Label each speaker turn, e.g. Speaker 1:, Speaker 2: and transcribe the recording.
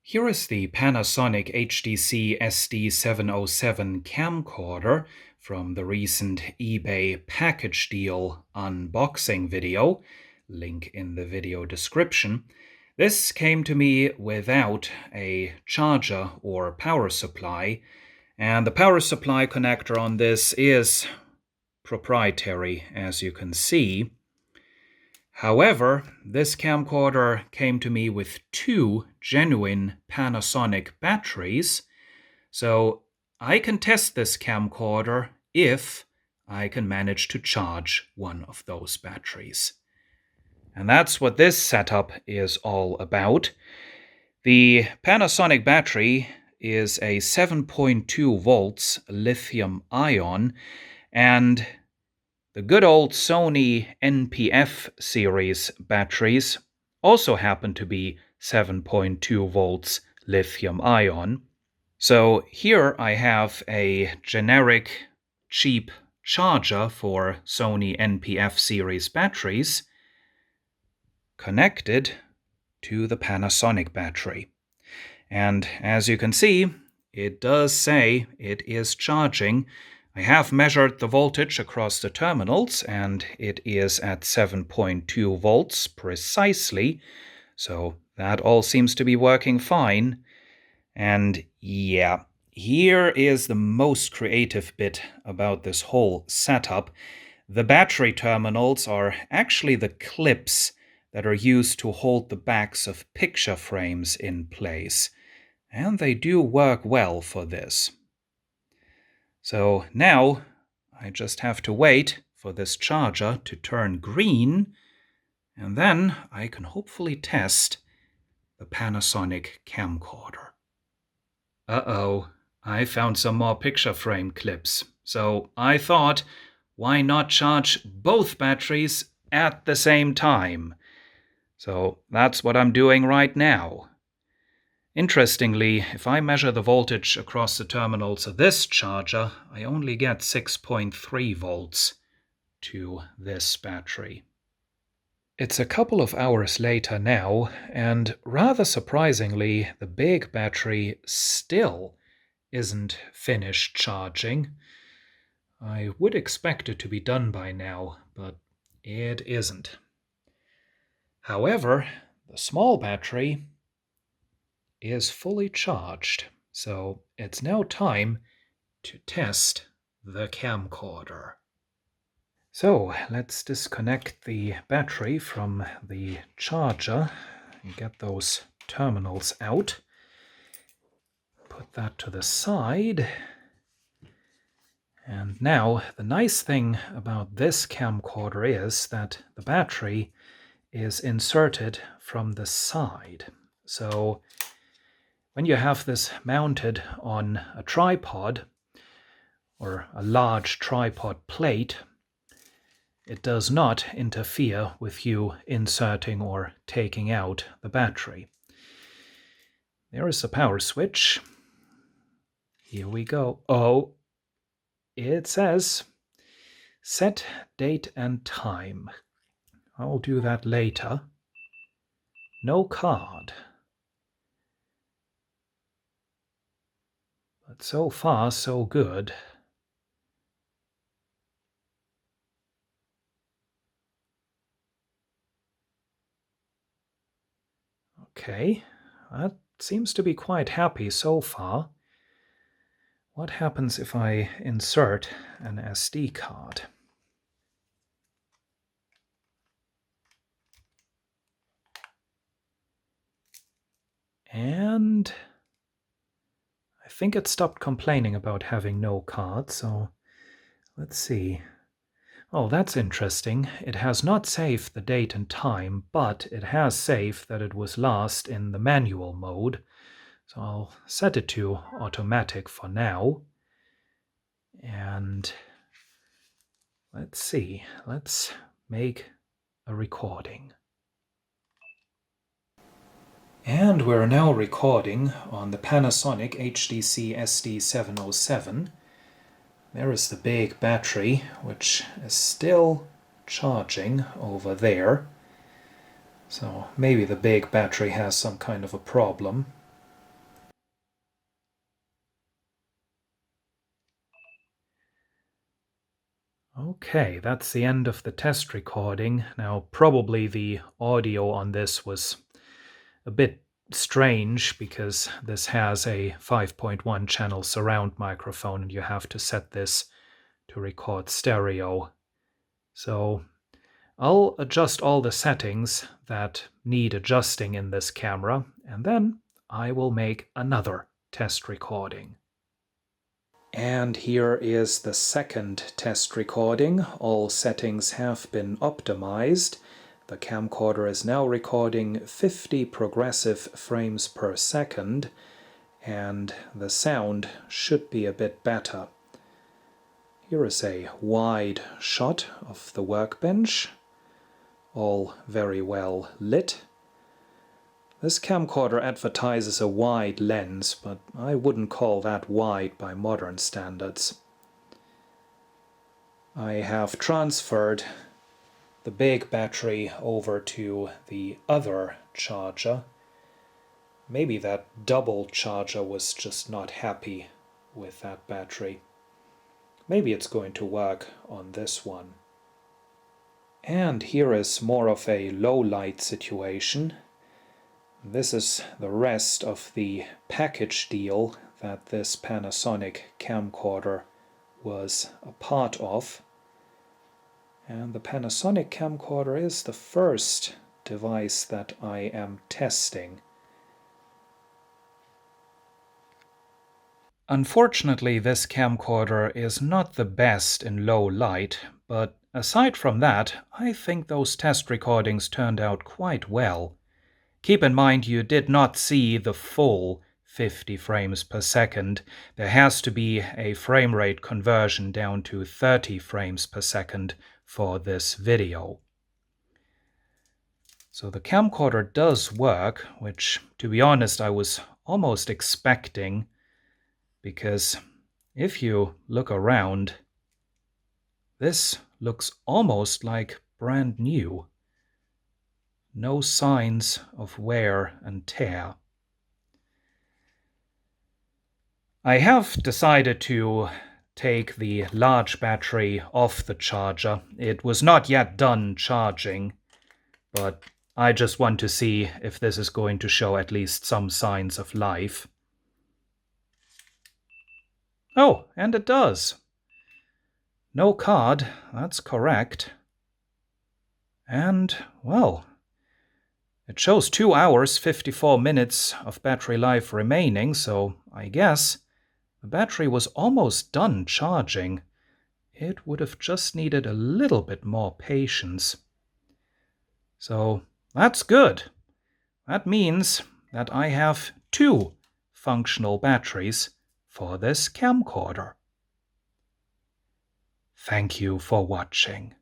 Speaker 1: Here is the Panasonic HDC-SD707 camcorder from the recent eBay package deal unboxing video, link in the video description. This came to me without a charger or power supply, and the power supply connector on this is proprietary, as you can see. However, this camcorder came to me with two genuine Panasonic batteries, so I can test this camcorder if I can manage to charge one of those batteries. And that's what this setup is all about. The Panasonic battery is a 7.2 volts lithium ion, and the good old Sony NPF series batteries also happen to be 7.2 volts lithium ion. So here I have a generic cheap charger for Sony NPF series batteries connected to the Panasonic battery. And as you can see, it does say it is charging. I have measured the voltage across the terminals, and it is at 7.2 volts precisely, so that all seems to be working fine. And yeah, here is the most creative bit about this whole setup. The battery terminals are actually the clips that are used to hold the backs of picture frames in place, and they do work well for this. So now I just have to wait for this charger to turn green, and then I can hopefully test the Panasonic camcorder. Uh-oh, I found some more picture frame clips. So I thought, why not charge both batteries at the same time? So that's what I'm doing right now. Interestingly, if I measure the voltage across the terminals of this charger, I only get 6.3 volts to this battery. It's a couple of hours later now, and rather surprisingly, the big battery still isn't finished charging. I would expect it to be done by now, but it isn't. However, the small battery is fully charged, so it's now time to test the camcorder. So let's disconnect the battery from the charger and get those terminals out. Put that to the side. And now the nice thing about this camcorder is that the battery is inserted from the side. So when you have this mounted on a tripod or a large tripod plate, it does not interfere with you inserting or taking out the battery. There is the power switch. Here we go. Oh, it says set date and time. I'll do that later. No card. But so far, so good. Okay, that seems to be quite happy so far. What happens if I insert an SD card? And I think it stopped complaining about having no card, so let's see. Oh, that's interesting. It has not saved the date and time, but it has saved that it was last in the manual mode. So I'll set it to automatic for now. And let's see. Let's make a recording. And we're now recording on the Panasonic HDC-SD707. There is the big battery, which is still charging over there. So maybe the big battery has some kind of a problem. Okay, that's the end of the test recording. Now, probably the audio on this was a bit strange because this has a 5.1 channel surround microphone and you have to set this to record stereo. So I'll adjust all the settings that need adjusting in this camera, and then I will make another test recording. And here is the second test recording. All settings have been optimized. The camcorder is now recording 50 progressive frames per second, and the sound should be a bit better. Here is a wide shot of the workbench, all very well lit. This camcorder advertises a wide lens, but I wouldn't call that wide by modern standards. I have transferred the big battery over to the other charger. Maybe that double charger was just not happy with that battery. Maybe it's going to work on this one. And here is more of a low light situation. This is the rest of the package deal that this Panasonic camcorder was a part of. And the Panasonic camcorder is the first device that I am testing. Unfortunately, this camcorder is not the best in low light, but aside from that, I think those test recordings turned out quite well. Keep in mind you did not see the full 50 frames per second. There has to be a frame rate conversion down to 30 frames per second for this video. So the camcorder does work, which, to be honest, I was almost expecting, because if you look around, this looks almost like brand new. No signs of wear and tear. I have decided to take the large battery off the charger. It was not yet done charging, but I just want to see if this is going to show at least some signs of life. Oh, and it does. No card, that's correct. And, well, it shows 2 hours, 54 minutes of battery life remaining, so I guess the battery was almost done charging. It would have just needed a little bit more patience. So that's good. That means that I have 2 functional batteries for this camcorder. Thank you for watching.